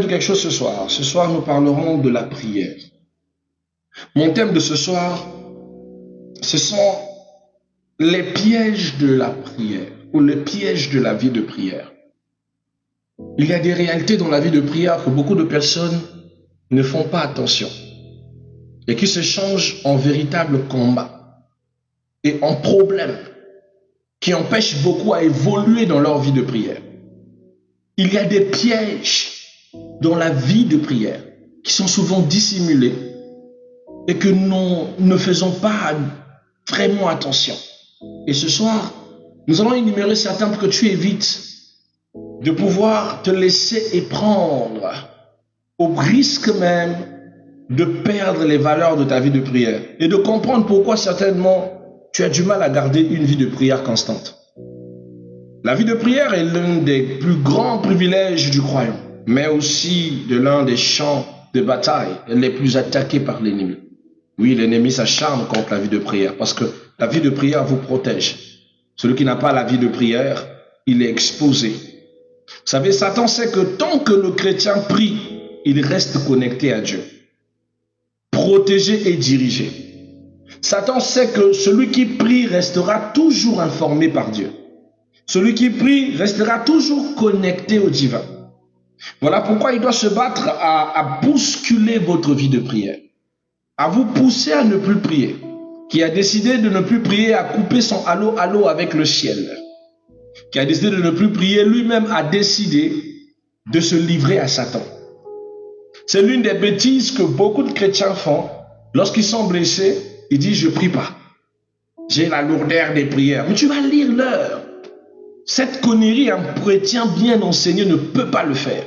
quelque chose ce soir. Ce soir, nous parlerons de la prière. Mon thème de ce soir, ce sont les pièges de la prière ou les pièges de la vie de prière. Il y a des réalités dans la vie de prière que beaucoup de personnes ne font pas attention et qui se changent en véritable combat et en problème qui empêchent beaucoup à évoluer dans leur vie de prière. Il y a des pièges dans la vie de prière qui sont souvent dissimulés et que nous ne faisons pas vraiment attention. Et ce soir, nous allons énumérer certains pour que tu évites de pouvoir te laisser éprendre au risque même de perdre les valeurs de ta vie de prière et de comprendre pourquoi certainement tu as du mal à garder une vie de prière constante. La vie de prière est l'un des plus grands privilèges du croyant, mais aussi de l'un des champs de bataille les plus attaqués par l'ennemi. Oui, l'ennemi s'acharne contre la vie de prière parce que la vie de prière vous protège. Celui qui n'a pas la vie de prière, il est exposé. Vous savez, Satan sait que tant que le chrétien prie, il reste connecté à Dieu, protégé et dirigé. Satan sait que celui qui prie restera toujours informé par Dieu. Celui qui prie restera toujours connecté au divin. Voilà pourquoi il doit se battre à bousculer votre vie de prière, à vous pousser à ne plus prier. Qui a décidé de ne plus prier, à couper son allô avec le ciel. Qui a décidé de ne plus prier, lui-même a décidé de se livrer à Satan. C'est l'une des bêtises que beaucoup de chrétiens font. Lorsqu'ils sont blessés, ils disent « je prie pas. J'ai la lourdeur des prières. » Mais tu vas lire l'heure. Cette connerie, un chrétien bien enseigné ne peut pas le faire.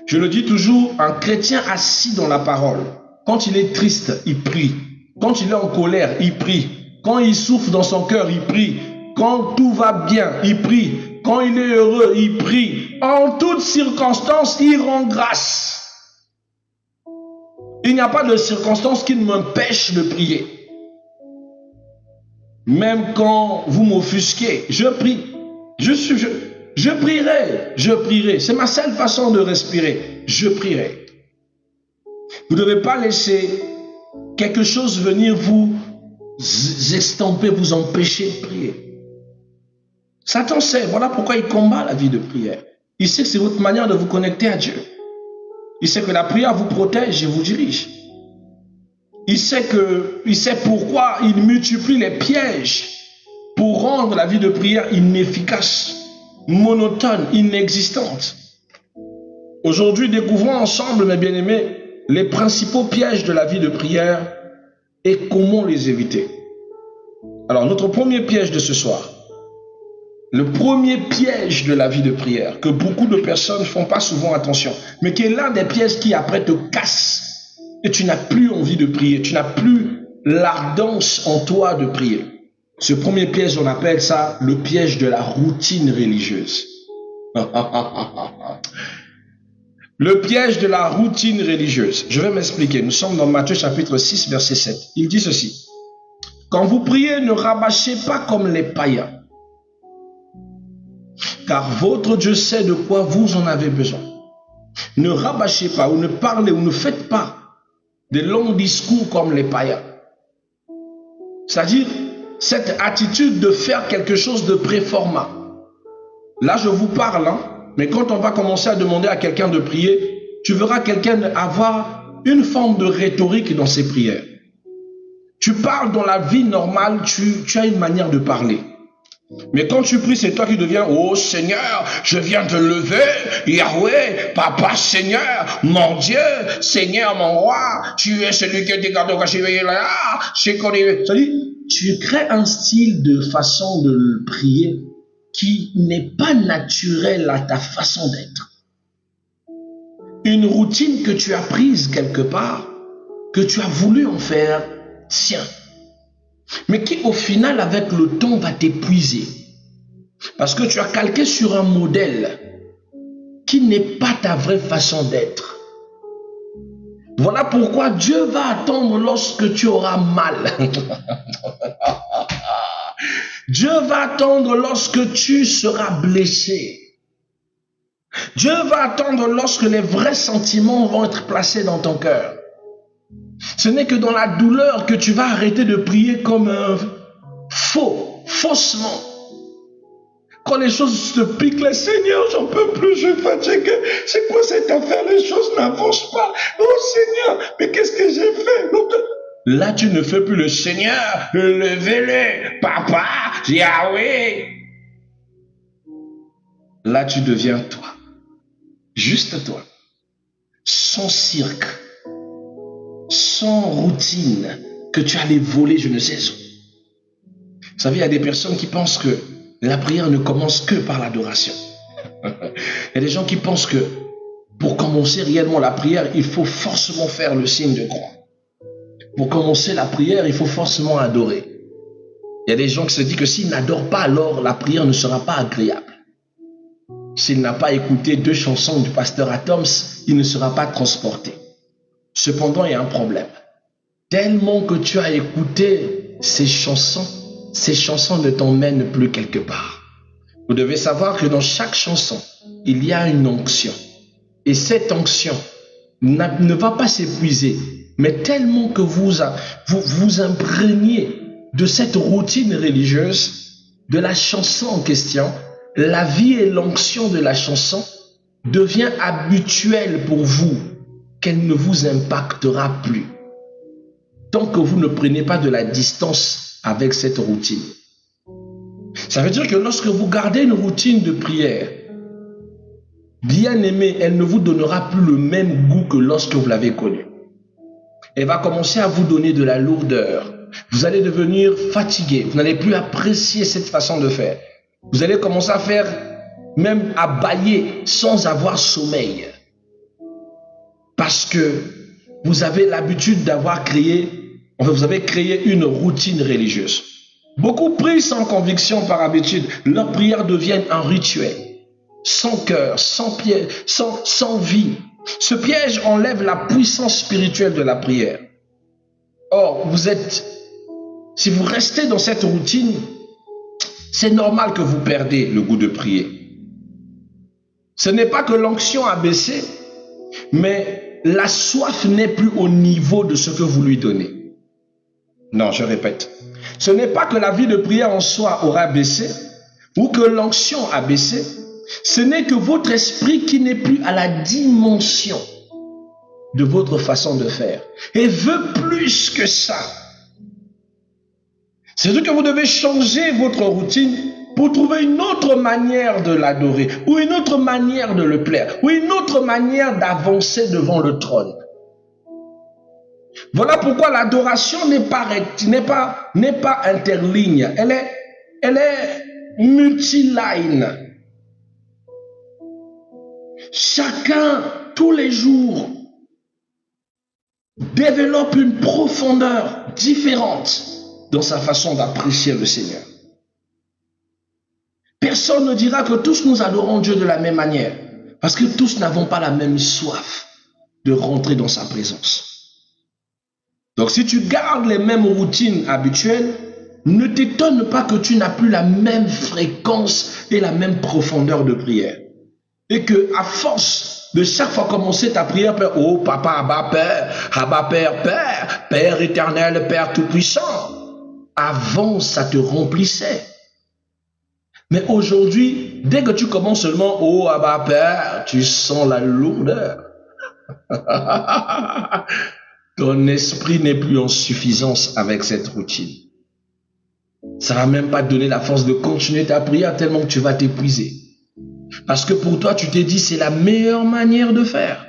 Je le dis toujours, un chrétien assis dans la parole, quand il est triste, il prie. Quand il est en colère, il prie. Quand il souffre dans son cœur, il prie. Quand tout va bien, il prie. Quand il est heureux, il prie. En toutes circonstances, il rend grâce. Il n'y a pas de circonstance qui ne m'empêche de prier. Même quand vous m'offusquez, je prie. Je prierai. C'est ma seule façon de respirer. Je prierai. Vous ne devez pas laisser quelque chose venir vous estomper, vous empêcher de prier. Satan sait, voilà pourquoi il combat la vie de prière. Il sait que c'est votre manière de vous connecter à Dieu. Il sait que la prière vous protège et vous dirige. Il sait pourquoi il multiplie les pièges pour rendre la vie de prière inefficace, monotone, inexistante. Aujourd'hui, découvrons ensemble, mes bien-aimés, les principaux pièges de la vie de prière et comment les éviter. Alors, notre premier piège de ce soir, le premier piège de la vie de prière, que beaucoup de personnes ne font pas souvent attention, mais qui est l'un des pièges qui après te casse et tu n'as plus envie de prier, tu n'as plus l'ardence en toi de prier. Ce premier piège, on appelle ça le piège de la routine religieuse. Le piège de la routine religieuse. Je vais m'expliquer. Nous sommes dans Matthieu chapitre 6, verset 7. Il dit ceci. Quand vous priez, ne rabâchez pas comme les païens, car votre Dieu sait de quoi vous en avez besoin. Ne rabâchez pas ou ne parlez ou ne faites pas de longs discours comme les païens. C'est-à-dire cette attitude de faire quelque chose de préformat. Là, je vous parle, mais quand on va commencer à demander à quelqu'un de prier, tu verras quelqu'un avoir une forme de rhétorique dans ses prières. Tu parles dans la vie normale, tu as une manière de parler. Mais quand tu pries, c'est toi qui deviens « Oh Seigneur, je viens te lever, Yahweh, Papa Seigneur, mon Dieu, Seigneur, mon roi, tu es celui qui te garde au caché là, c'est-à-dire, tu crées un style de façon de prier qui n'est pas naturel à ta façon d'être. Une routine que tu as prise quelque part, que tu as voulu en faire tien, mais qui au final avec le temps va t'épuiser. Parce que tu as calqué sur un modèle qui n'est pas ta vraie façon d'être. Voilà pourquoi Dieu va attendre lorsque tu auras mal. Dieu va attendre lorsque tu seras blessé. Dieu va attendre lorsque les vrais sentiments vont être placés dans ton cœur. Ce n'est que dans la douleur que tu vas arrêter de prier comme un faussement. Quand les choses te piquent, le Seigneur, j'en peux plus, je suis fatigué. C'est quoi cette affaire? Les choses n'avancent pas. Oh Seigneur, mais qu'est-ce que j'ai fait? Là, tu ne fais plus le Seigneur, levez-le, Papa, Yahweh. Là, tu deviens toi. Juste toi. Sans cirque. Sans routine que tu allais voler je ne sais où. Vous savez, il y a des personnes qui pensent que la prière ne commence que par l'adoration. Il y a des gens qui pensent que pour commencer réellement la prière, il faut forcément faire le signe de croix. Pour commencer la prière, il faut forcément adorer. Il y a des gens qui se disent que s'ils n'adorent pas, alors la prière ne sera pas agréable. S'il n'a pas écouté 2 chansons du pasteur Atoms, il ne sera pas transporté. Cependant, il y a un problème. Tellement que tu as écouté ces chansons ne t'emmènent plus quelque part. Vous devez savoir que dans chaque chanson, il y a une onction. Et cette onction ne va pas s'épuiser, mais tellement que vous imprégnez de cette routine religieuse, de la chanson en question, la vie et l'onction de la chanson devient habituelle pour vous, qu'elle ne vous impactera plus. Tant que vous ne prenez pas de la distance avec cette routine. Ça veut dire que lorsque vous gardez une routine de prière, bien aimée, elle ne vous donnera plus le même goût que lorsque vous l'avez connue. Elle va commencer à vous donner de la lourdeur. Vous allez devenir fatigué. Vous n'allez plus apprécier cette façon de faire. Vous allez commencer à faire, même à bâiller sans avoir sommeil. Parce que vous avez l'habitude d'avoir vous avez créé une routine religieuse. Beaucoup prient sans conviction par habitude. Leur prière devient un rituel. Sans cœur, sans pied, sans vie. Ce piège enlève la puissance spirituelle de la prière. Or, si vous restez dans cette routine, c'est normal que vous perdez le goût de prier. Ce n'est pas que l'onction a baissé, mais la soif n'est plus au niveau de ce que vous lui donnez. Non, je répète. Ce n'est pas que la vie de prière en soi aura baissé ou que l'onction a baissé. Ce n'est que votre esprit qui n'est plus à la dimension de votre façon de faire et veut plus que ça. C'est-à-dire que vous devez changer votre routine pour trouver une autre manière de l'adorer ou une autre manière de le plaire ou une autre manière d'avancer devant le trône. Voilà pourquoi l'adoration n'est pas interligne, elle est multiline. Chacun, tous les jours, développe une profondeur différente dans sa façon d'apprécier le Seigneur. Personne ne dira que tous nous adorons Dieu de la même manière, parce que tous n'avons pas la même soif de rentrer dans sa présence. Donc si tu gardes les mêmes routines habituelles, ne t'étonne pas que tu n'as plus la même fréquence et la même profondeur de prière. Et que à force de chaque fois commencer ta prière, Père, oh Papa, Abba Père, Père, Père éternel, Père tout-puissant, avant ça te remplissait. Mais aujourd'hui, dès que tu commences seulement, oh Abba Père, tu sens la lourdeur. Ton esprit n'est plus en suffisance avec cette routine. Ça ne va même pas te donner la force de continuer ta prière tellement que tu vas t'épuiser. Parce que pour toi, tu t'es dit c'est la meilleure manière de faire.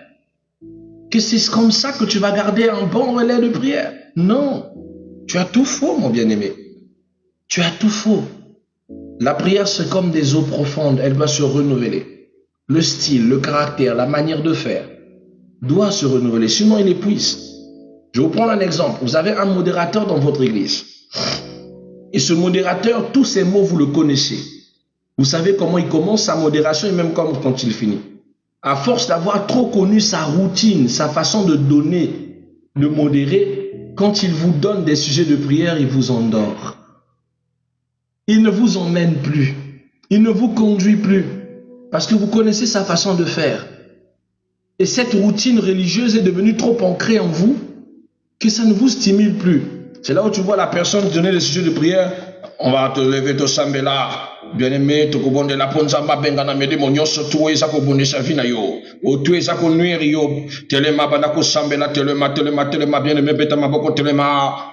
Que c'est comme ça que tu vas garder un bon relais de prière. Non, tu as tout faux, mon bien-aimé. Tu as tout faux. La prière, c'est comme des eaux profondes. Elle va se renouveler. Le style, le caractère, la manière de faire doit se renouveler. Sinon, il épuise. Je vais vous prendre un exemple. Vous avez un modérateur dans votre église. Et ce modérateur, tous ces mots, vous le connaissez. Vous savez comment il commence sa modération et même quand il finit. À force d'avoir trop connu sa routine, sa façon de donner, de modérer, quand il vous donne des sujets de prière, il vous endort. Il ne vous emmène plus. Il ne vous conduit plus. Parce que vous connaissez sa façon de faire. Et cette routine religieuse est devenue trop ancrée en vous que ça ne vous stimule plus. C'est là où tu vois la personne donner le sujet de prière. On va te lever, te sambela. Bien-aimé, te kobonde la ponzamba bengana mede monyoso tuwe sa kobonde sa vina yo. O tuwe sa konuiri yo. Telema banako sambela, telema, bien-aimé, beta maboko telema,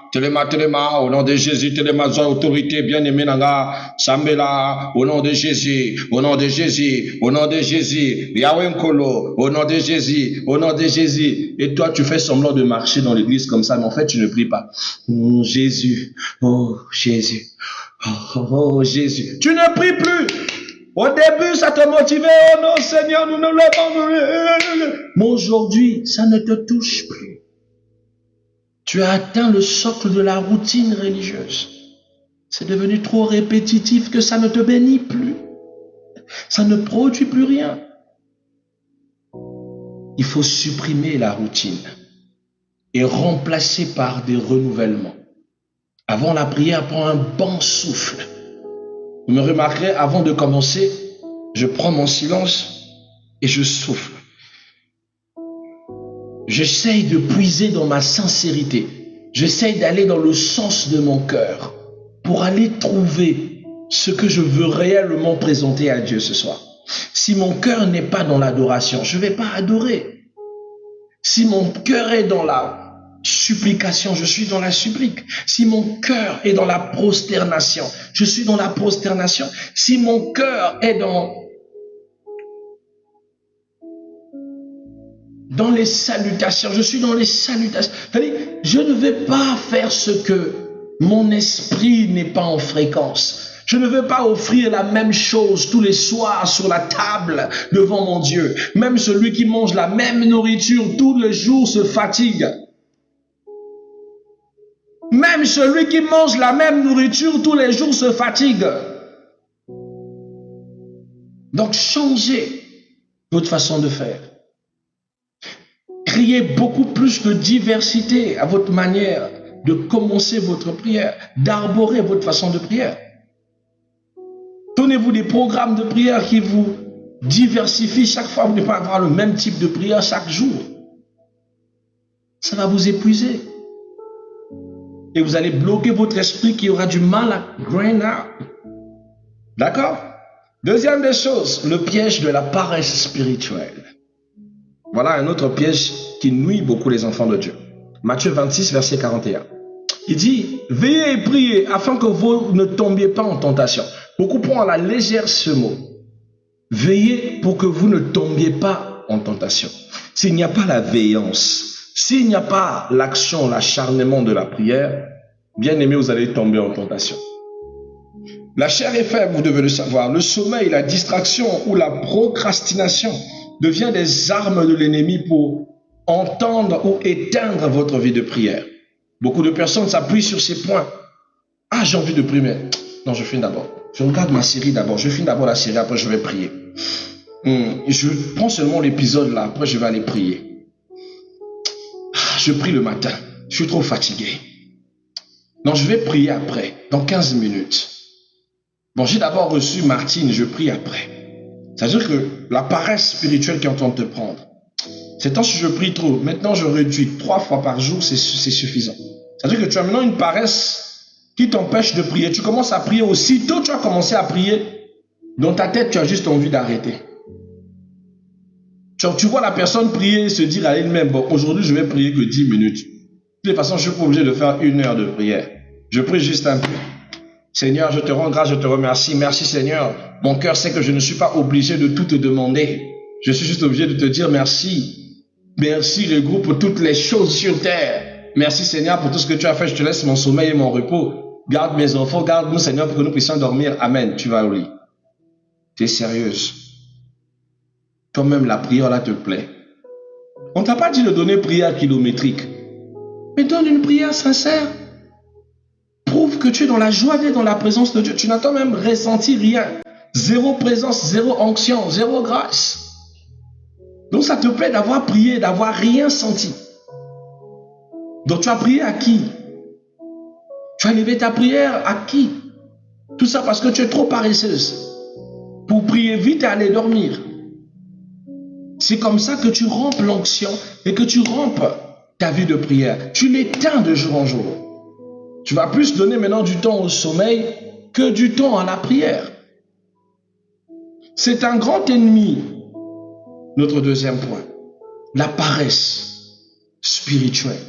au nom de Jésus, telema za autorité, bien-aimé nanga, sambela, au nom de Jésus, Yahweh Nkolo, au nom de Jésus. Et toi, tu fais semblant de marcher dans l'église comme ça, mais en fait, tu ne pries pas. Jésus, oh Jésus. Oh Jésus, tu ne pries plus. Au début, ça te motivait. Oh non, Seigneur, nous ne l'avons. Mais aujourd'hui, ça ne te touche plus. Tu as atteint le socle de la routine religieuse. C'est devenu trop répétitif que ça ne te bénit plus. Ça ne produit plus rien. Il faut supprimer la routine et remplacer par des renouvellements. Avant la prière, prends un bon souffle. Vous me remarquerez, avant de commencer, je prends mon silence et je souffle. J'essaye de puiser dans ma sincérité. J'essaye d'aller dans le sens de mon cœur pour aller trouver ce que je veux réellement présenter à Dieu ce soir. Si mon cœur n'est pas dans l'adoration, je ne vais pas adorer. Si mon cœur est dans la supplication, je suis dans la supplique. Si mon cœur est dans la prosternation, je suis dans la prosternation. Si mon cœur est dans les salutations, je suis dans les salutations. C'est-à-dire, je ne vais pas faire ce que mon esprit n'est pas en fréquence. Je ne veux pas offrir la même chose tous les soirs sur la table devant mon Dieu. Même celui qui mange la même nourriture tous les jours se fatigue. Même celui qui mange la même nourriture tous les jours se fatigue. Donc changez votre façon de faire. Créez beaucoup plus de diversité à votre manière de commencer votre prière, d'arborer votre façon de prière. Donnez-vous des programmes de prière qui vous diversifient chaque fois. Vous ne pouvez pas avoir le même type de prière chaque jour. Ça va vous épuiser. Et vous allez bloquer votre esprit qui aura du mal à grain out. D'accord? Deuxième des choses, le piège de la paresse spirituelle. Voilà un autre piège qui nuit beaucoup les enfants de Dieu. Matthieu 26, verset 41. Il dit, veillez et priez afin que vous ne tombiez pas en tentation. Beaucoup prennent à la légère ce mot. Veillez pour que vous ne tombiez pas en tentation. S'il n'y a pas la veillance, s'il n'y a pas l'action, l'acharnement de la prière, bien aimé, vous allez tomber en tentation. La chair est faible, vous devez le savoir. Le sommeil, la distraction ou la procrastination devient des armes de l'ennemi pour entendre ou éteindre votre vie de prière. Beaucoup de personnes s'appuient sur ces points. Ah, j'ai envie de prier, mais non, je finis d'abord. Je regarde ma série d'abord. Je finis d'abord la série, après je vais prier. Je prends seulement l'épisode là, après je vais aller prier. Ah, je prie le matin. Je suis trop fatigué. Non, je vais prier après, dans 15 minutes. Bon, j'ai d'abord reçu Martine, je prie après. C'est-à-dire que la paresse spirituelle qui est en train de te prendre, c'est tant si je prie trop. Maintenant, je réduis 3 fois par jour, c'est suffisant. C'est-à-dire que tu as maintenant une paresse qui t'empêche de prier. Tu commences à prier aussitôt, tu as commencé à prier. Dans ta tête, tu as juste envie d'arrêter. Tu vois la personne prier et se dire à elle-même, bon, aujourd'hui, je vais prier que 10 minutes. De toute façon, je suis pas obligé de faire 1 heure de prière. Je prie juste un peu. Seigneur, je te rends grâce, je te remercie. Merci Seigneur. Mon cœur sait que je ne suis pas obligé de tout te demander. Je suis juste obligé de te dire merci. Merci, regroupe toutes les choses sur terre. Merci Seigneur pour tout ce que tu as fait. Je te laisse mon sommeil et mon repos. Garde mes enfants, garde-nous Seigneur pour que nous puissions dormir. Amen. Tu vas au lit. Tu es sérieuse. Toi-même, la prière là te plaît. On ne t'a pas dit de donner prière kilométrique. Mais donne une prière sincère. Prouve que tu es dans la joie d'être dans la présence de Dieu. Tu n'as toi même ressenti rien. Zéro présence, zéro onction, zéro grâce. Donc ça te plaît d'avoir prié, d'avoir rien senti. Donc tu as prié à qui? Tu as élevé ta prière à qui? Tout ça parce que tu es trop paresseuse. pour prier vite et aller dormir. C'est comme ça que tu rompes l'onction et que tu rompes ta vie de prière. Tu l'éteins de jour en jour. Tu vas plus donner maintenant du temps au sommeil que du temps à la prière. C'est un grand ennemi. Notre deuxième point, la paresse spirituelle.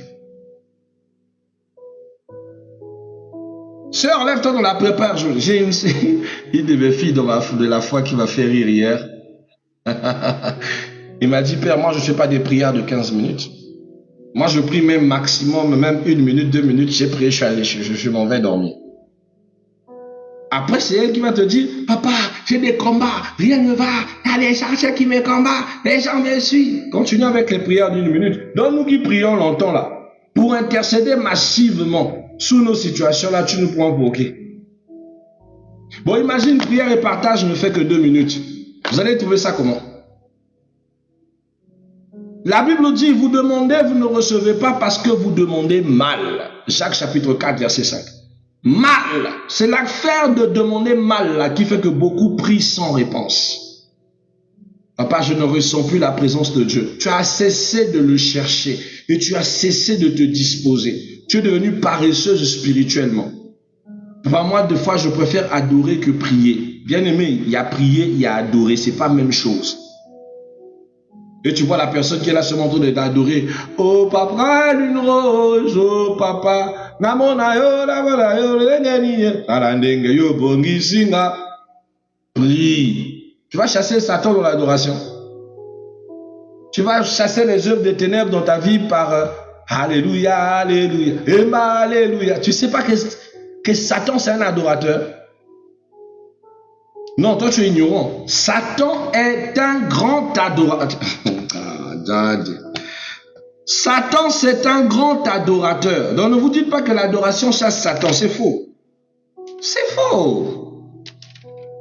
Sœur, lève-toi dans la prépare. J'ai une de mes filles de la foi qui m'a fait rire hier. Il m'a dit, Père, moi je ne fais pas des prières de 15 minutes. Moi je prie même maximum, même 1 minute, 2 minutes. J'ai prié, je m'en vais dormir. Après, c'est elle qui va te dire, papa, j'ai des combats, rien ne va, il y a des chercheurs qui me combattent, les gens me suivent. Continue avec les prières d'1 minute. Donc nous qui prions longtemps là, pour intercéder massivement sous nos situations là, tu nous prends pour qui? Bon, imagine, prière et partage ne fait que 2 minutes. Vous allez trouver ça comment? La Bible dit, vous demandez, vous ne recevez pas parce que vous demandez mal. Jacques chapitre 4, verset 5. Mal, c'est l'affaire de demander mal là, qui fait que beaucoup prient sans réponse. Papa, je ne ressens plus la présence de Dieu. Tu as cessé de le chercher et tu as cessé de te disposer. Tu es devenu paresseuse spirituellement. Papa, moi, des fois, je préfère adorer que prier. Bien aimé, il y a prier, il y a adorer, c'est pas la même chose. Et tu vois la personne qui est là seulement en train d'adorer. Oh papa, une rose, oh papa. Prie. Tu vas chasser Satan dans l'adoration. Tu vas chasser les œuvres des ténèbres dans ta vie par Alléluia, Alléluia, Alléluia. Tu sais pas que Satan c'est un adorateur? Non, toi tu es ignorant. Satan est un grand adorateur. Satan, c'est un grand adorateur. Donc ne vous dites pas que l'adoration chasse Satan, c'est faux. C'est faux.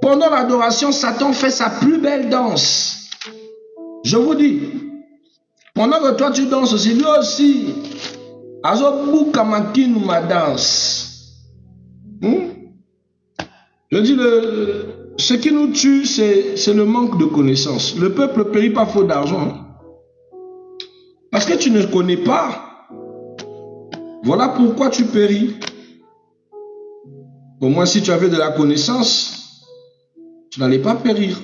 Pendant l'adoration, Satan fait sa plus belle danse. Je vous dis, pendant que toi tu danses aussi, lui aussi, ma danse. Je dis, ce qui nous tue, c'est le manque de connaissances. Le peuple périt pas faute d'argent. Parce que tu ne connais pas. Voilà pourquoi tu péris. Au moins, si tu avais de la connaissance, tu n'allais pas périr.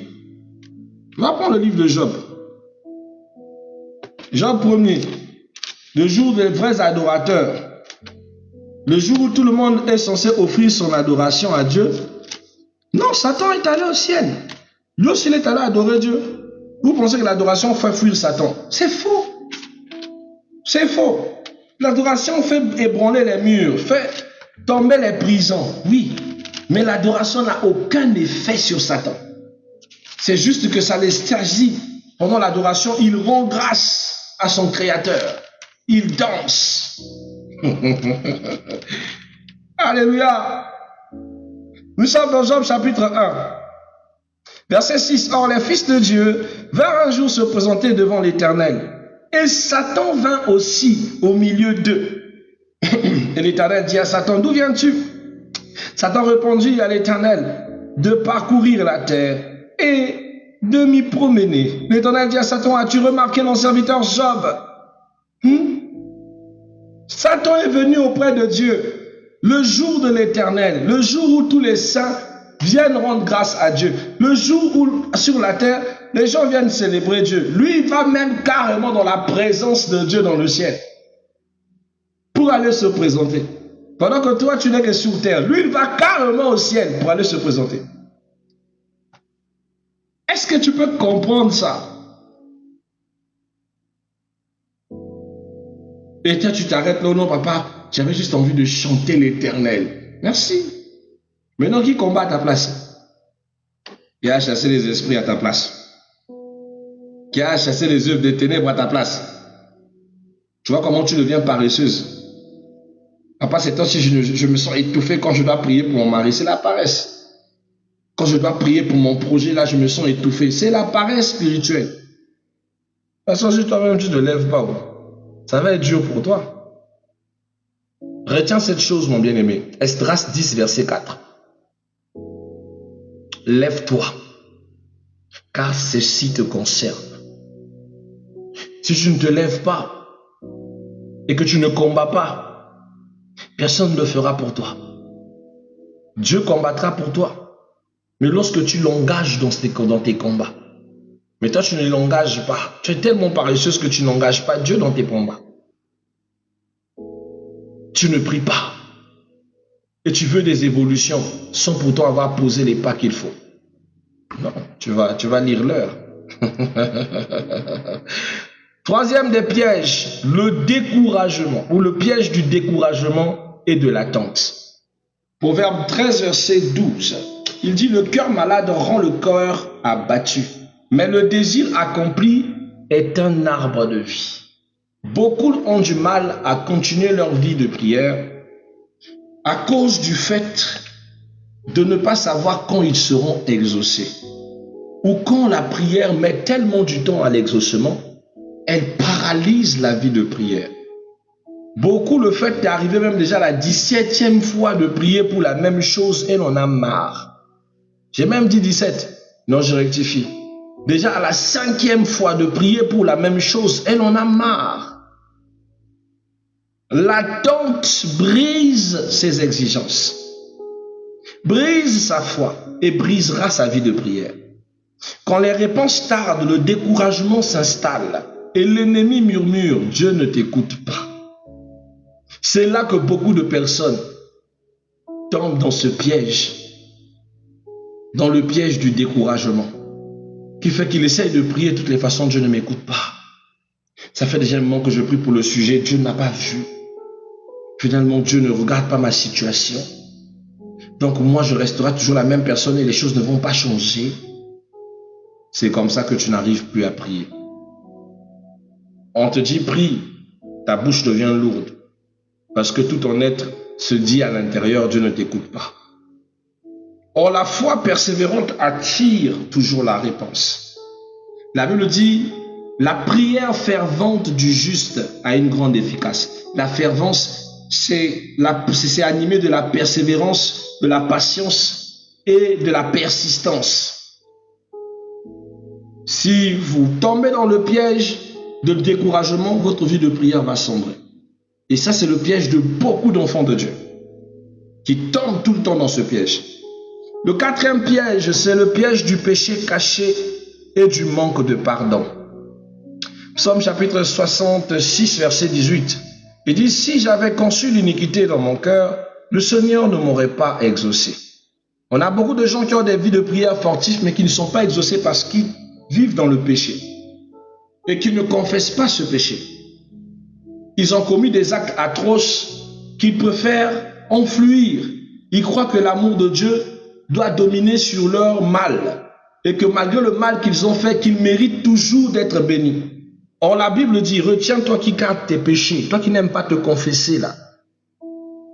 Va prendre le livre de Job. Job 1er. Le jour des vrais adorateurs. Le jour où tout le monde est censé offrir son adoration à Dieu. Non, Satan est allé au ciel. Lui aussi, il est allé adorer Dieu. Vous pensez que l'adoration fait fuir Satan? C'est faux. C'est faux. L'adoration fait ébranler les murs, fait tomber les prisons. Oui, mais l'adoration n'a aucun effet sur Satan. C'est juste que ça l'esthésie. Pendant l'adoration, il rend grâce à son Créateur. Il danse. Alléluia. Nous sommes dans Job chapitre 1. Verset 6. Or, les fils de Dieu vinrent un jour se présenter devant l'Éternel. Et Satan vint aussi au milieu d'eux. Et l'Éternel dit à Satan, d'où viens-tu? Satan répondit à l'Éternel, de parcourir la terre et de m'y promener. L'Éternel dit à Satan, as-tu remarqué mon serviteur Job? Satan est venu auprès de Dieu le jour de l'Éternel, le jour où tous les saints viennent rendre grâce à Dieu, le jour où sur la terre, les gens viennent célébrer Dieu. Lui, il va même carrément dans la présence de Dieu dans le ciel pour aller se présenter. Pendant que toi, tu n'es que sur terre. Lui, il va carrément au ciel pour aller se présenter. Est-ce que tu peux comprendre ça? Et toi, tu t'arrêtes là, non, papa, j'avais juste envie de chanter l'Éternel. Merci. Maintenant, qui combat à ta place? Qui a chassé les esprits à ta place? Qui a chassé les œuvres des ténèbres à ta place? Tu vois comment tu deviens paresseuse. Papa, ces temps-ci, je me sens étouffé quand je dois prier pour mon mari. C'est la paresse. Quand je dois prier pour mon projet, là, je me sens étouffé. C'est la paresse spirituelle. Parce que si toi-même, tu ne te lèves pas, ça va être dur pour toi. Retiens cette chose, mon bien-aimé. Esdras 10, verset 4. Lève-toi car ceci te concerne. Si tu ne te lèves pas et que tu ne combats pas, personne ne le fera pour toi. Dieu combattra pour toi. Mais lorsque tu l'engages dans tes combats, mais toi tu ne l'engages pas, tu es tellement paresseuse que tu n'engages pas Dieu dans tes combats. Tu ne pries pas. Et tu veux des évolutions sans pourtant avoir posé les pas qu'il faut. Non, tu vas lire l'heure. Troisième des pièges, le découragement, ou le piège du découragement et de l'attente. Proverbe 13, verset 12. Il dit, le cœur malade rend le corps abattu, mais le désir accompli est un arbre de vie. Beaucoup ont du mal à continuer leur vie de prière à cause du fait de ne pas savoir quand ils seront exaucés. Ou quand la prière met tellement du temps à l'exaucement, elle paralyse la vie de prière. Beaucoup, le fait d'arriver même déjà à la 17e fois de prier pour la même chose, elle en a marre. J'ai même dit 17. Non, je rectifie. Déjà à la 5e fois de prier pour la même chose, elle en a marre. L'attente brise ses exigences, brise sa foi et brisera sa vie de prière. Quand les réponses tardent, le découragement s'installe et l'ennemi murmure, Dieu ne t'écoute pas. C'est là que beaucoup de personnes tombent dans ce piège, dans le piège du découragement, qui fait qu'il essaye de prier de toutes les façons, Dieu ne m'écoute pas. Ça fait déjà un moment que je prie pour le sujet, Dieu n'a pas vu. Finalement, Dieu ne regarde pas ma situation. Donc moi, je resterai toujours la même personne et les choses ne vont pas changer. C'est comme ça que tu n'arrives plus à prier. On te dit, prie, ta bouche devient lourde. Parce que tout ton être se dit à l'intérieur, Dieu ne t'écoute pas. Or, la foi persévérante attire toujours la réponse. La Bible dit, la prière fervente du juste a une grande efficace. La fervence, c'est animé de la persévérance, de la patience et de la persistance. Si vous tombez dans le piège de découragement, votre vie de prière va sombrer. Et ça, c'est le piège de beaucoup d'enfants de Dieu qui tombent tout le temps dans ce piège. Le quatrième piège, c'est le piège du péché caché et du manque de pardon. Psaume chapitre 66, verset 18. Il dit, si j'avais conçu l'iniquité dans mon cœur, le Seigneur ne m'aurait pas exaucé. On a beaucoup de gens qui ont des vies de prière fortives, mais qui ne sont pas exaucés parce qu'ils vivent dans le péché et qui ne confessent pas ce péché. Ils ont commis des actes atroces qu'ils préfèrent enfouir. Ils croient que l'amour de Dieu doit dominer sur leur mal et que malgré le mal qu'ils ont fait, qu'ils méritent toujours d'être bénis. Or, la Bible dit, retiens-toi qui garde tes péchés, toi qui n'aimes pas te confesser là.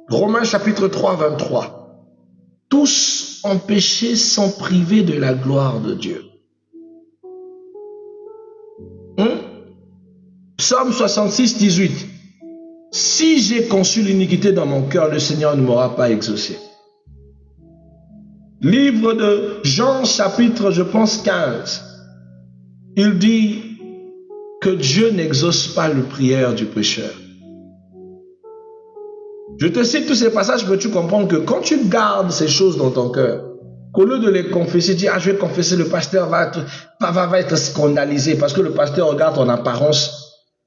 Romains chapitre 3, 23. Tous ont péché sans priver de la gloire de Dieu. Psaume 66, 18. Si j'ai conçu l'iniquité dans mon cœur, le Seigneur ne m'aura pas exaucé. Livre de Jean chapitre, je pense, 15. Il dit que Dieu n'exauce pas la prière du pécheur. Je te cite tous ces passages pour que tu comprennes que quand tu gardes ces choses dans ton cœur, qu'au lieu de les confesser, dis, je vais confesser, le pasteur va être scandalisé parce que le pasteur regarde ton apparence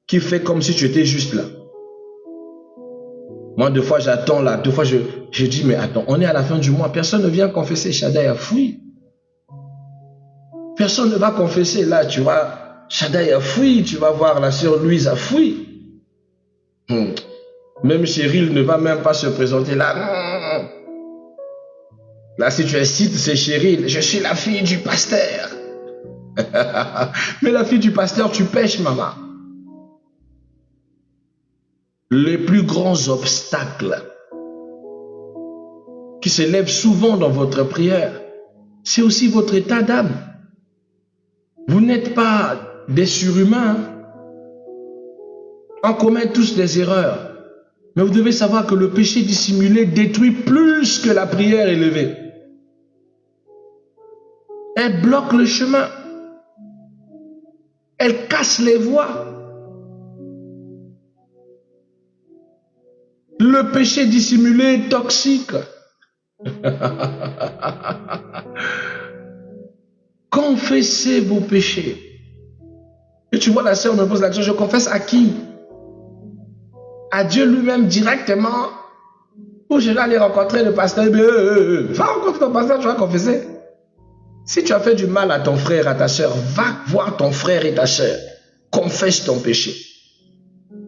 qui fait comme si tu étais juste là. Moi, deux fois, j'attends là, deux fois, je dis, mais attends, on est à la fin du mois, personne ne vient confesser, Shaddai a fui. Personne ne va confesser là, tu vois. Shaddai a fui, tu vas voir la sœur Louise a fui. Même Cheryl ne va même pas se présenter là. Là, si tu incites, c'est Cheryl, je suis la fille du pasteur. Mais la fille du pasteur, tu pêches, maman. Les plus grands obstacles qui se lèvent souvent dans votre prière, c'est aussi votre état d'âme. Vous n'êtes pas des surhumains. On commet tous des erreurs. Mais vous devez savoir que le péché dissimulé détruit plus que la prière élevée. Elle bloque le chemin. Elle casse les voies. Le péché dissimulé est toxique. Confessez vos péchés. Et tu vois, la sœur me pose la question, je confesse à qui? À Dieu lui-même directement? Ou je vais aller rencontrer le pasteur? Va rencontrer ton pasteur, tu vas confesser. Si tu as fait du mal à ton frère, à ta sœur, va voir ton frère et ta sœur. Confesse ton péché.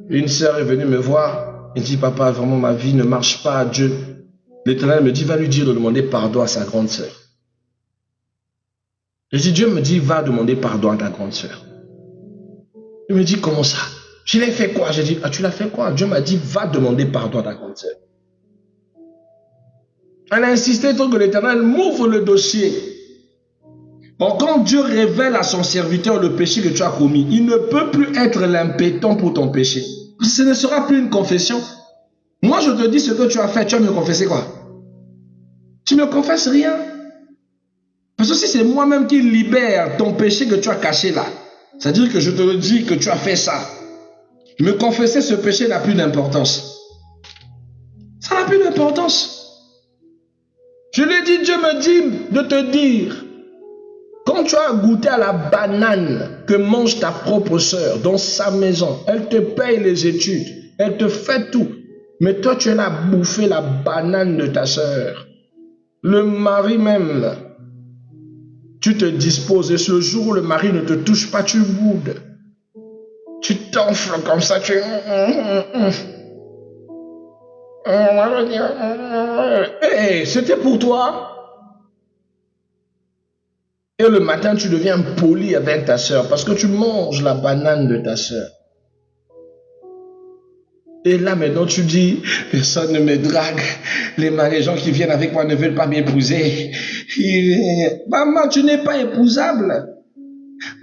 Une sœur est venue me voir. Elle dit, papa, vraiment ma vie ne marche pas à Dieu. L'Éternel me dit, va lui dire de demander pardon à sa grande sœur. Je dis, Dieu me dit, va demander pardon à ta grande sœur. Il me dit, comment ça? Je l'ai fait quoi? J'ai dit, ah, tu l'as fait quoi? Dieu m'a dit, va demander pardon à ta grande sœur. Elle a insisté pour que l'Éternel m'ouvre le dossier. Bon, quand Dieu révèle à son serviteur le péché que tu as commis, il ne peut plus être l'impétent pour ton péché. Ce ne sera plus une confession. Moi, je te dis ce que tu as fait, tu vas me confesser quoi? Tu ne me confesses rien. Parce que si c'est moi-même qui libère ton péché que tu as caché là, c'est-à-dire que je te le dis que tu as fait ça, me confesser ce péché n'a plus d'importance. Ça n'a plus d'importance. Je l'ai dit, Dieu me dit de te dire, quand tu as goûté à la banane que mange ta propre sœur dans sa maison, elle te paye les études, elle te fait tout, mais toi tu as bouffé la banane de ta sœur. Le mari même, tu te disposes et ce jour où le mari ne te touche pas, tu boudes. Tu t'enfles comme ça, tu... Hey, c'était pour toi. Et le matin, tu deviens poli avec ta sœur parce que tu manges la banane de ta sœur. Et là, maintenant, tu dis, personne ne me drague. Les gens qui viennent avec moi ne veulent pas m'épouser. Maman, tu n'es pas épousable.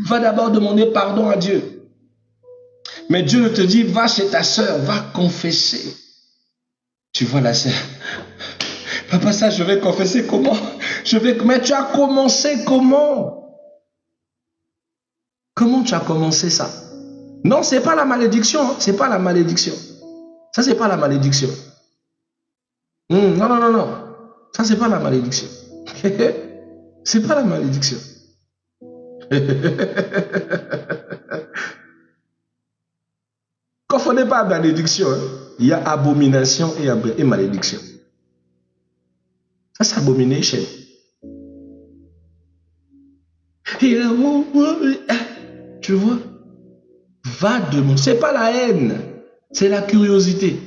Va d'abord demander pardon à Dieu. Mais Dieu te dit, va chez ta sœur, va confesser. Tu vois la sœur. Papa, ça, je vais confesser comment? Mais tu as commencé comment? Comment tu as commencé ça? Non, c'est pas la malédiction. Hein? C'est pas la malédiction. Ça, c'est pas la malédiction. Non. Ça, c'est pas la malédiction. C'est pas la malédiction. Confondez pas malédiction. Hein? Il y a abomination et malédiction. Ça, c'est abomination. Tu vois? Va demander. C'est pas la haine. C'est la curiosité.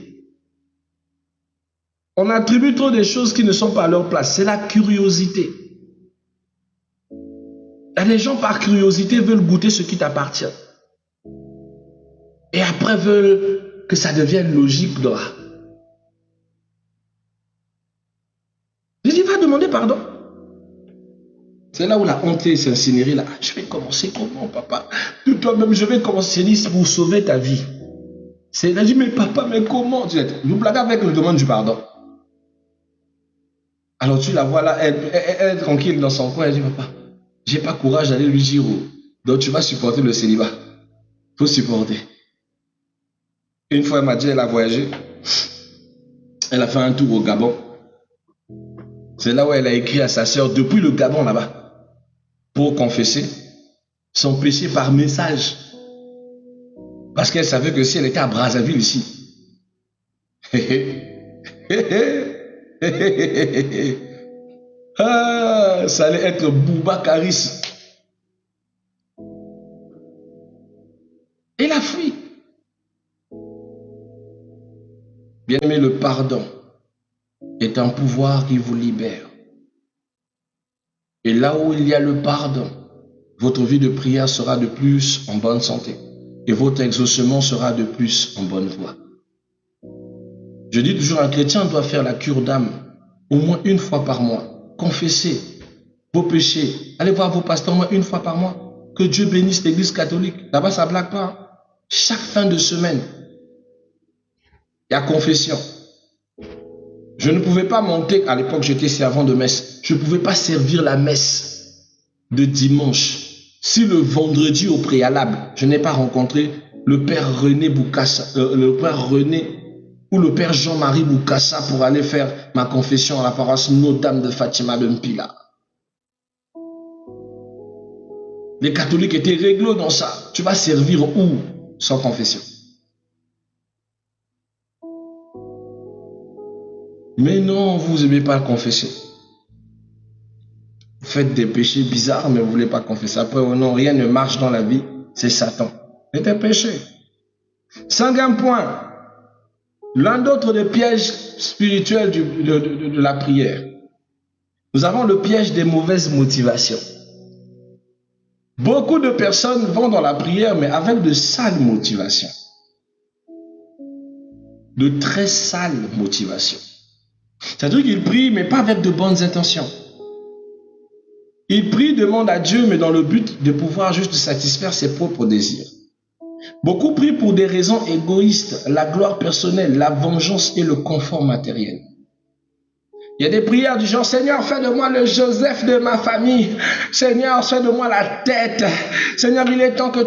On attribue trop des choses qui ne sont pas à leur place. C'est la curiosité. Et les gens, par curiosité, veulent goûter ce qui t'appartient. Et après, veulent que ça devienne logique. Je dis, va demander pardon. C'est là où la honte s'est incinérée. Là. Je vais commencer comment, papa? De toi-même, je vais commencer pour sauver ta vie. C'est là, je dis, mais papa, mais comment? Vous blaguez avec le demande du pardon. Alors tu la vois là, elle est tranquille dans son coin, elle dit, papa, j'ai pas courage d'aller lui dire, donc tu vas supporter le célibat. Faut supporter. Une fois, elle m'a dit, elle a voyagé. Elle a fait un tour au Gabon. C'est là où elle a écrit à sa sœur, depuis le Gabon là-bas, pour confesser son péché par message. Parce qu'elle savait que si elle était à Brazzaville ici, ça allait être Boubacaris. Il a fui. Bien-aimé, le pardon est un pouvoir qui vous libère. Et là où il y a le pardon, votre vie de prière sera de plus en bonne santé. Et votre exaucement sera de plus en bonne voie. Je dis toujours, un chrétien doit faire la cure d'âme au moins une fois par mois. Confessez vos péchés. Allez voir vos pasteurs au moins une fois par mois. Que Dieu bénisse l'église catholique. Là-bas, ça ne blague pas. Chaque fin de semaine, il y a confession. Je ne pouvais pas monter, à l'époque j'étais servant de messe, je ne pouvais pas servir la messe de dimanche. si le vendredi au préalable, je n'ai pas rencontré le père René Boukassa, le père René ou le père Jean-Marie Boukassa pour aller faire ma confession à la paroisse Notre-Dame de Fatima de Mpila. Les catholiques étaient réglo dans ça. Tu vas servir où sans confession? Mais non, vous n'aimez pas confesser. Vous faites des péchés bizarres, mais vous ne voulez pas confesser. Après, oh non, rien ne marche dans la vie, c'est Satan. C'est un péché. Cinquième point. L'un d'autre des pièges spirituels de la prière. Nous avons le piège des mauvaises motivations. Beaucoup de personnes vont dans la prière, mais avec de sales motivations. De très sales motivations. C'est-à-dire qu'ils prient, mais pas avec de bonnes intentions. Ils prient, demandent à Dieu, mais dans le but de pouvoir juste satisfaire ses propres désirs. Beaucoup prient pour des raisons égoïstes, la gloire personnelle, la vengeance et le confort matériel. Il y a des prières du genre, Seigneur, fais de moi le Joseph de ma famille. Seigneur, fais de moi la tête. Seigneur, il est temps que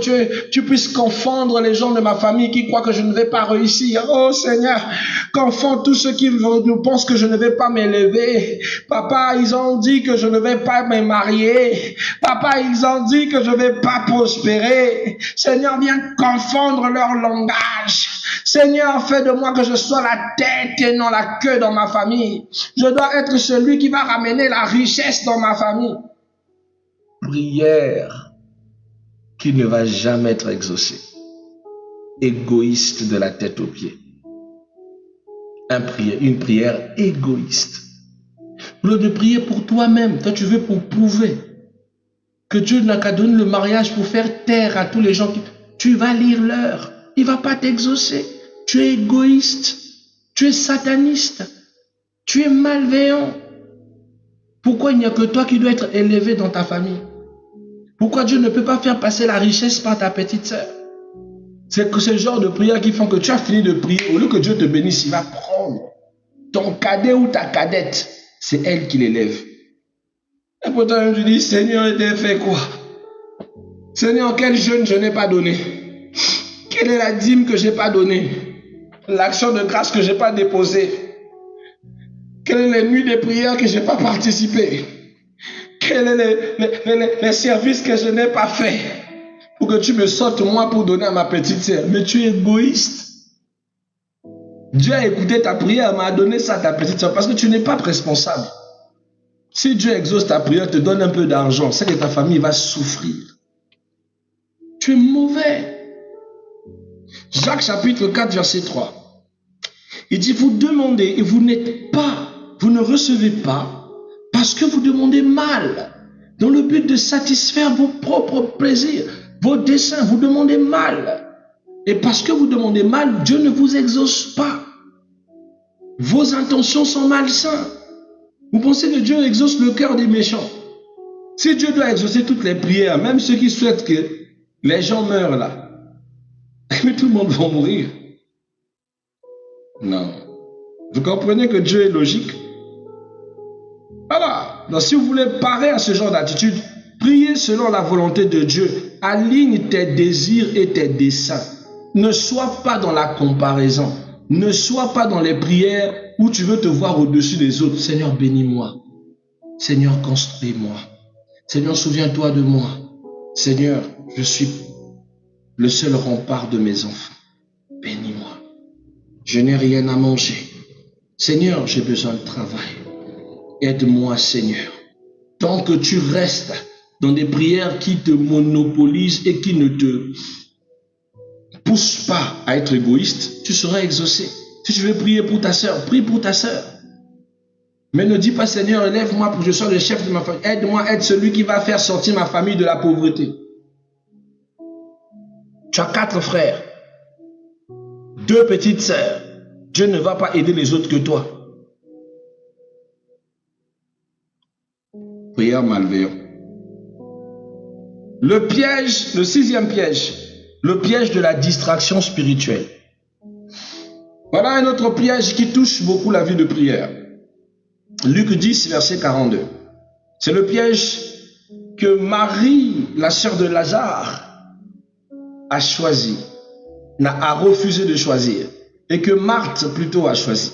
tu puisses confondre les gens de ma famille qui croient que je ne vais pas réussir. Oh Seigneur, confonds tous ceux qui pensent que je ne vais pas m'élever. Papa, ils ont dit que je ne vais pas me marier. Papa, ils ont dit que je ne vais pas prospérer. Seigneur, viens confondre leur langage. Seigneur, fais de moi que je sois la tête et non la queue dans ma famille. Je dois être celui qui va ramener la richesse dans ma famille. Prière qui ne va jamais être exaucée. Égoïste de la tête aux pieds. Une prière égoïste. Au lieu de prier pour toi-même, toi tu veux pour prouver que Dieu n'a qu'à donner le mariage pour faire taire à tous les gens qui... Tu vas lire l'heure. Il ne va pas t'exaucer. Tu es égoïste. Tu es sataniste. Tu es malveillant. Pourquoi il n'y a que toi qui dois être élevé dans ta famille? Pourquoi Dieu ne peut pas faire passer la richesse par ta petite sœur? C'est que c'est le genre de prière qui font que tu as fini de prier. Au lieu que Dieu te bénisse, il va prendre ton cadet ou ta cadette. C'est elle qui l'élève. Et pourtant, tu dis, Seigneur, il t'a fait quoi? Seigneur, quel jeûne je n'ai pas donné? Quelle est la dîme que je n'ai pas donnée? L'action de grâce que je n'ai pas déposée? Quelles sont les nuits de prière que je n'ai pas participé? Quels sont les services que je n'ai pas fait? Pour que tu me sortes moi pour donner à ma petite sœur. Mais tu es égoïste. Dieu a écouté ta prière, m'a donné ça à ta petite sœur parce que tu n'es pas responsable. Si Dieu exauce ta prière, te donne un peu d'argent, c'est que ta famille va souffrir. Tu es mauvais. Jacques chapitre 4 verset 3. Il dit, vous demandez et vous n'êtes pas, vous ne recevez pas parce que vous demandez mal, dans le but de satisfaire vos propres plaisirs, vos desseins, vous demandez mal. Et parce que vous demandez mal, Dieu ne vous exauce pas. Vos intentions sont malsaines. Vous pensez que Dieu exauce le cœur des méchants? Si Dieu doit exaucer toutes les prières, même ceux qui souhaitent que les gens meurent là, mais tout le monde va mourir. Non. Vous comprenez que Dieu est logique? Voilà. Donc si vous voulez parer à ce genre d'attitude, priez selon la volonté de Dieu. Aligne tes désirs et tes desseins. Ne sois pas dans la comparaison. Ne sois pas dans les prières où tu veux te voir au-dessus des autres. Seigneur, bénis-moi. Seigneur, construis-moi. Seigneur, souviens-toi de moi. Seigneur, je suis le seul rempart de mes enfants. Bénis-moi. Je n'ai rien à manger. Seigneur, j'ai besoin de travail. Aide-moi, Seigneur. Tant que tu restes dans des prières qui te monopolisent et qui ne te poussent pas à être égoïste, tu seras exaucé. Si tu veux prier pour ta sœur, prie pour ta sœur. Mais ne dis pas, Seigneur, élève-moi pour que je sois le chef de ma famille. Aide-moi à être celui qui va faire sortir ma famille de la pauvreté. Tu as 4 frères, 2 petites sœurs. Dieu ne va pas aider les autres que toi. Prière malveillant. Le piège, le 6e piège, le piège de la distraction spirituelle. Voilà un autre piège qui touche beaucoup la vie de prière. Luc 10, verset 42. C'est le piège que Marie, la sœur de Lazare, a choisi, a refusé de choisir, et que Marthe plutôt a choisi.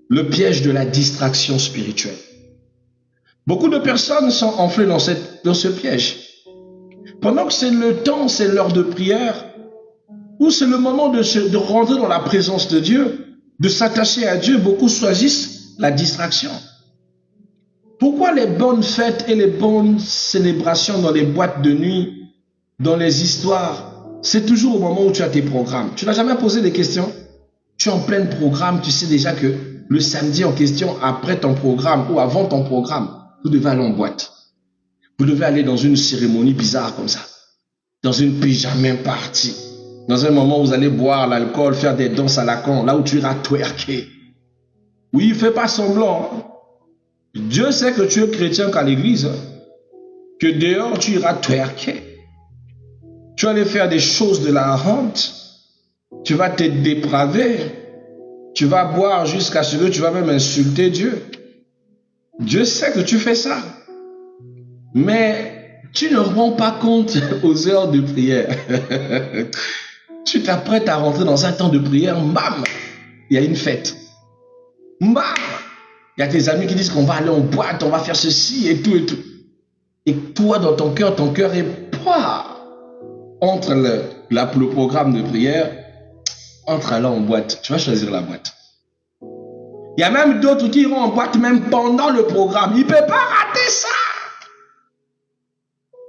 Le piège de la distraction spirituelle. Beaucoup de personnes sont enflées dans ce piège. Pendant que c'est le temps, c'est l'heure de prière, ou c'est le moment de rentrer dans la présence de Dieu, de s'attacher à Dieu, beaucoup choisissent la distraction. Pourquoi les bonnes fêtes et les bonnes célébrations dans les boîtes de nuit, dans les histoires, c'est toujours au moment où tu as tes programmes? Tu n'as jamais posé des questions? Tu es en plein programme, tu sais déjà que le samedi en question, après ton programme ou avant ton programme, vous devez aller en boîte. Vous devez aller dans une cérémonie bizarre comme ça, dans une pyjama party, dans un moment où vous allez boire l'alcool, faire des danses à la con, là où tu iras twerker. Oui, fais pas semblant. Hein. Dieu sait que tu es chrétien qu'à l'église, hein, que dehors tu iras twerker. Tu vas aller faire des choses de la honte, tu vas te dépraver, tu vas boire jusqu'à ce que tu vas même insulter Dieu. Dieu sait que tu fais ça. Mais tu ne rends pas compte aux heures de prière. Tu t'apprêtes à rentrer dans un temps de prière, bam, il y a une fête. Bam, il y a tes amis qui disent qu'on va aller en boîte, on va faire ceci et tout et tout. Et toi, dans ton cœur est entre le programme de prière, entre aller en boîte, tu vas choisir la boîte. Il y a même d'autres qui iront en boîte même pendant le programme. Il ne peut pas rater ça.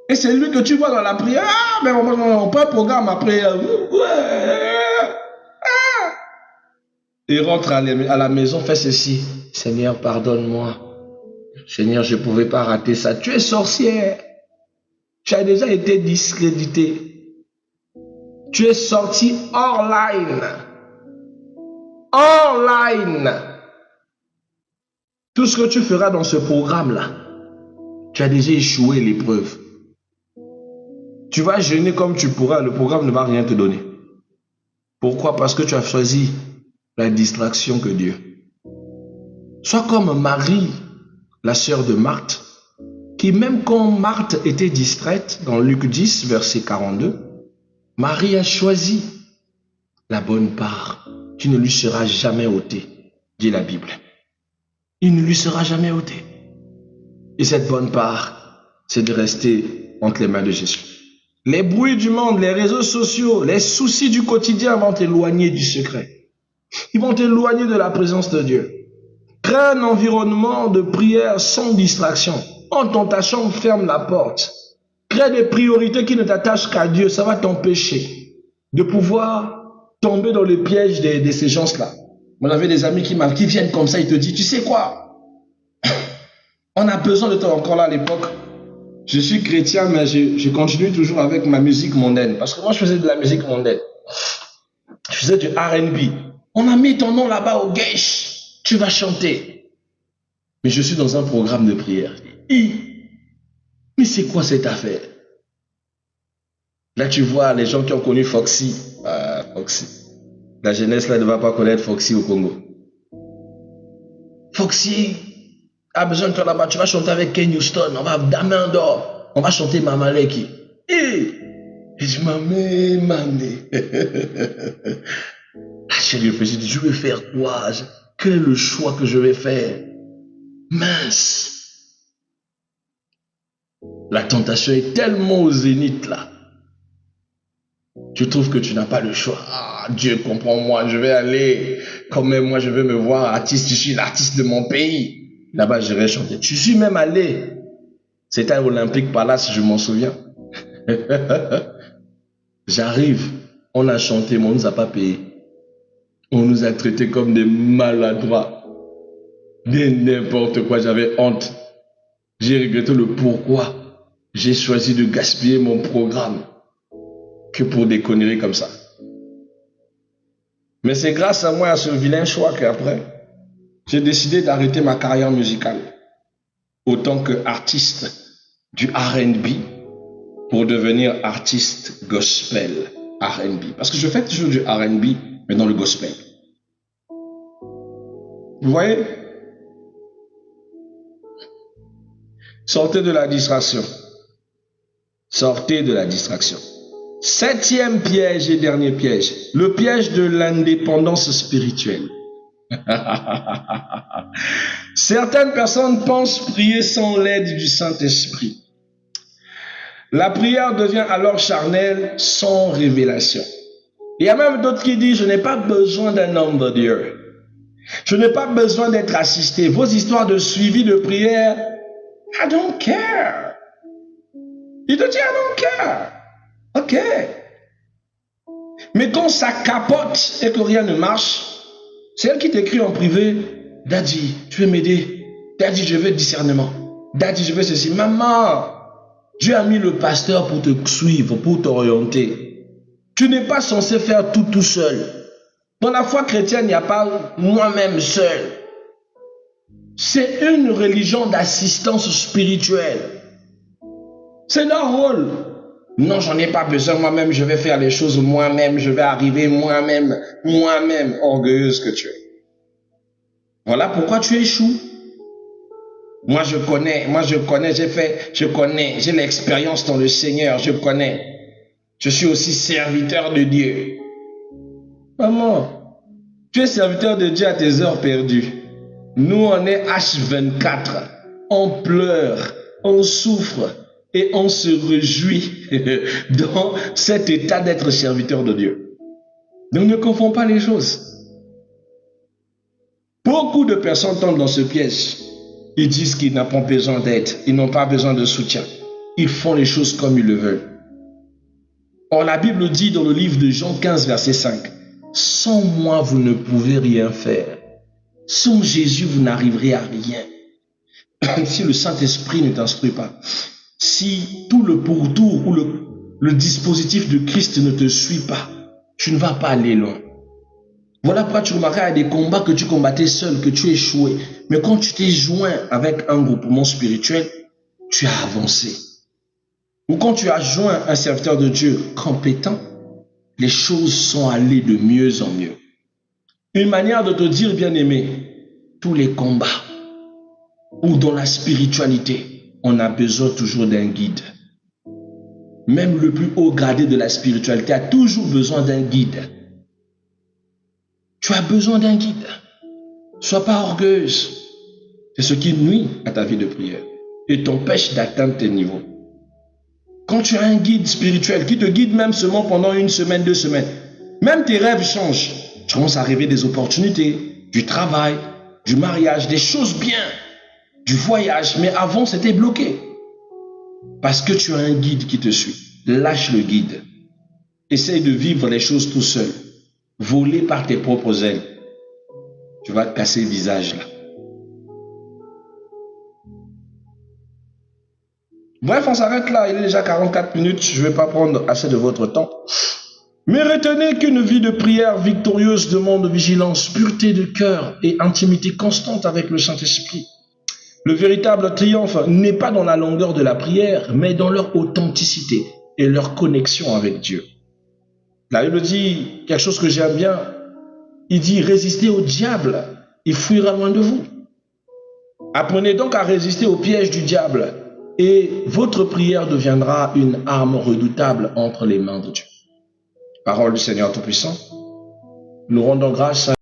Et c'est lui que tu vois dans la prière. Ah, mais on peut un programme après. Il rentre à la maison, fait ceci. Seigneur, pardonne-moi. Seigneur, je ne pouvais pas rater ça. Tu es sorcière. Tu as déjà été discrédité. Tu es sorti hors line. Hors line. Tout ce que tu feras dans ce programme-là, tu as déjà échoué l'épreuve. Tu vas jeûner comme tu pourras, le programme ne va rien te donner. Pourquoi? Parce que tu as choisi la distraction que Dieu. Sois comme Marie, la sœur de Marthe, qui même quand Marthe était distraite, dans Luc 10, verset 42, Marie a choisi la bonne part qui ne lui sera jamais ôtée, dit la Bible. Il ne lui sera jamais ôté. Et cette bonne part, c'est de rester entre les mains de Jésus. Les bruits du monde, les réseaux sociaux, les soucis du quotidien vont t'éloigner du secret. Ils vont t'éloigner de la présence de Dieu. Crée un environnement de prière sans distraction. Entre dans ta chambre, ferme la porte. Crée des priorités qui ne t'attachent qu'à Dieu. Ça va t'empêcher de pouvoir tomber dans le piège de ces gens-là. Moi, j'avais des amis qui viennent comme ça, ils te disent, tu sais quoi? On a besoin de toi encore là à l'époque. Je suis chrétien, mais je continue toujours avec ma musique mondaine. Parce que moi, je faisais de la musique mondaine. Je faisais du R&B. On a mis ton nom là-bas au Geish. Tu vas chanter. Mais je suis dans un programme de prière. Mais c'est quoi cette affaire? Là, tu vois les gens qui ont connu Foxy. Foxy. La jeunesse là ne va pas connaître Foxy au Congo. Foxy a besoin de toi là-bas. Tu vas chanter avec Ken Houston. On va Damien d'or. On va chanter Mamaleki. Et je dis Mamé. J'ai réfléchi, je vais faire quoi? Quel est le choix que je vais faire? Mince. La tentation est tellement au zénith là. Tu trouves que tu n'as pas le choix. Ah, Dieu, comprends-moi, je vais aller. Quand même, moi, je vais me voir artiste. Je suis l'artiste de mon pays. Là-bas, j'irai chanter. Je suis même allé. C'était à Olympique Palace, je m'en souviens. J'arrive. On a chanté, mais on ne nous a pas payé. On nous a traités comme des maladroits. De n'importe quoi, j'avais honte. J'ai regretté le pourquoi j'ai choisi de gaspiller mon programme que pour des conneries comme ça. Mais c'est grâce à moi, à ce vilain choix qu'après, j'ai décidé d'arrêter ma carrière musicale autant qu'artiste du R&B pour devenir artiste gospel R&B. Parce que je fais toujours du R&B, mais dans le gospel. Vous voyez? Sortez de la distraction. Sortez de la distraction. 7e piège et dernier piège. Le piège de l'indépendance spirituelle. Certaines personnes pensent prier sans l'aide du Saint-Esprit. La prière devient alors charnelle sans révélation. Il y a même d'autres qui disent, je n'ai pas besoin d'un homme de Dieu. Je n'ai pas besoin d'être assisté. Vos histoires de suivi de prière, I don't care. Il te dit, I don't care. Ok. Mais quand ça capote et que rien ne marche, c'est elle qui t'écrit en privé, Daddy, tu veux m'aider? Daddy, je veux discernement. Daddy, je veux ceci. Maman, Dieu a mis le pasteur pour te suivre, pour t'orienter. Tu n'es pas censé faire tout seul. Dans la foi chrétienne, il n'y a pas moi-même seul. C'est une religion d'assistance spirituelle. C'est leur rôle. Non, j'en ai pas besoin moi-même, je vais faire les choses moi-même, je vais arriver moi-même, orgueilleuse que tu es. Voilà pourquoi tu échoues. Moi je connais, j'ai l'expérience dans le Seigneur, je connais. Je suis aussi serviteur de Dieu. Maman, tu es serviteur de Dieu à tes heures perdues. Nous, on est H24. On pleure, on souffre et on se réjouit dans cet état d'être serviteur de Dieu. Donc ne confonds pas les choses. Beaucoup de personnes tombent dans ce piège. Ils disent qu'ils n'ont pas besoin d'aide, ils n'ont pas besoin de soutien. Ils font les choses comme ils le veulent. Or, la Bible dit dans le livre de Jean 15, verset 5, « Sans moi, vous ne pouvez rien faire. Sans Jésus, vous n'arriverez à rien. » Si le Saint-Esprit ne t'instruit pas, si tout le pourtour ou le dispositif de Christ ne te suit pas, tu ne vas pas aller loin. Voilà pourquoi tu remarqueras à des combats que tu combattais seul, que tu échouais. Mais quand tu t'es joint avec un groupement spirituel, tu as avancé. Ou quand tu as joint un serviteur de Dieu compétent, les choses sont allées de mieux en mieux. Une manière de te dire, bien-aimé, tous les combats ou dans la spiritualité, on a besoin toujours d'un guide. Même le plus haut gradé de la spiritualité a toujours besoin d'un guide. Tu as besoin d'un guide. Sois pas orgueilleuse. C'est ce qui nuit à ta vie de prière et t'empêche d'atteindre tes niveaux. Quand tu as un guide spirituel qui te guide même seulement pendant 1 semaine, 2 semaines, même tes rêves changent. Tu commences à rêver des opportunités, du travail, du mariage, des choses bien, du voyage. Mais avant, c'était bloqué. Parce que tu as un guide qui te suit. Lâche le guide. Essaye de vivre les choses tout seul. Voler par tes propres ailes. Tu vas te casser le visage là. Bref, on s'arrête là. Il est déjà 44 minutes. Je ne vais pas prendre assez de votre temps. Mais retenez qu'une vie de prière victorieuse demande vigilance, pureté de cœur et intimité constante avec le Saint-Esprit. Le véritable triomphe n'est pas dans la longueur de la prière, mais dans leur authenticité et leur connexion avec Dieu. La Bible dit quelque chose que j'aime bien. Il dit, résistez au diable, il fuira loin de vous. Apprenez donc à résister au piège du diable et votre prière deviendra une arme redoutable entre les mains de Dieu. Parole du Seigneur Tout-Puissant. Nous rendons grâce à